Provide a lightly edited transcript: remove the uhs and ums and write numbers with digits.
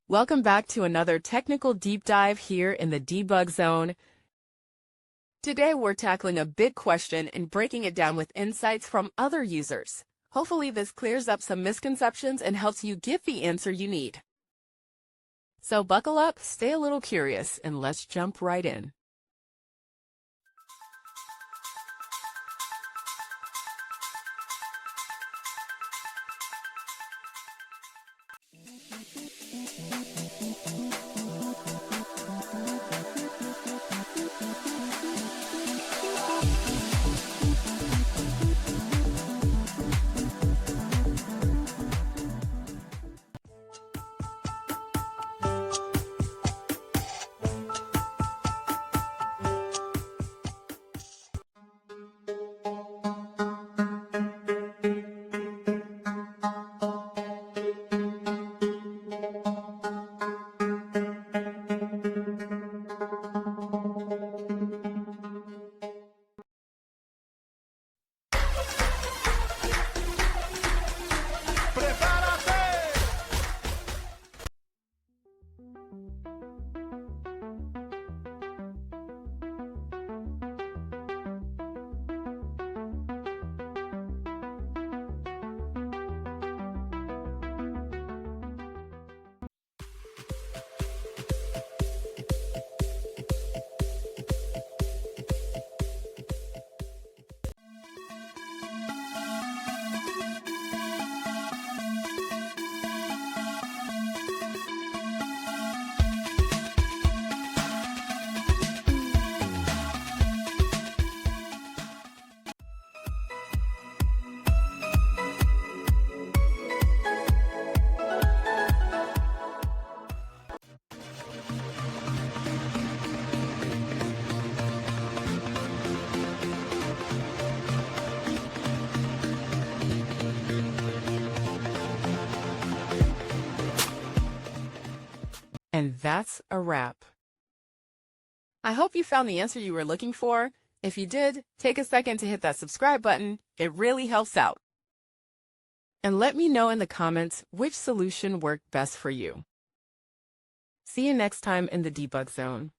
Welcome back to another technical deep dive here in the debug zone. Today we're tackling a big question and breaking it down with insights from other users. Hopefully this clears up some misconceptions and helps you get the answer you need. So buckle up, stay a little curious, and let's jump right in. And that's a wrap. I hope you found the answer you were looking for. If you did, take a second to hit that subscribe button. It really helps out. And let me know in the comments which solution worked best for you. See you next time in the debug zone.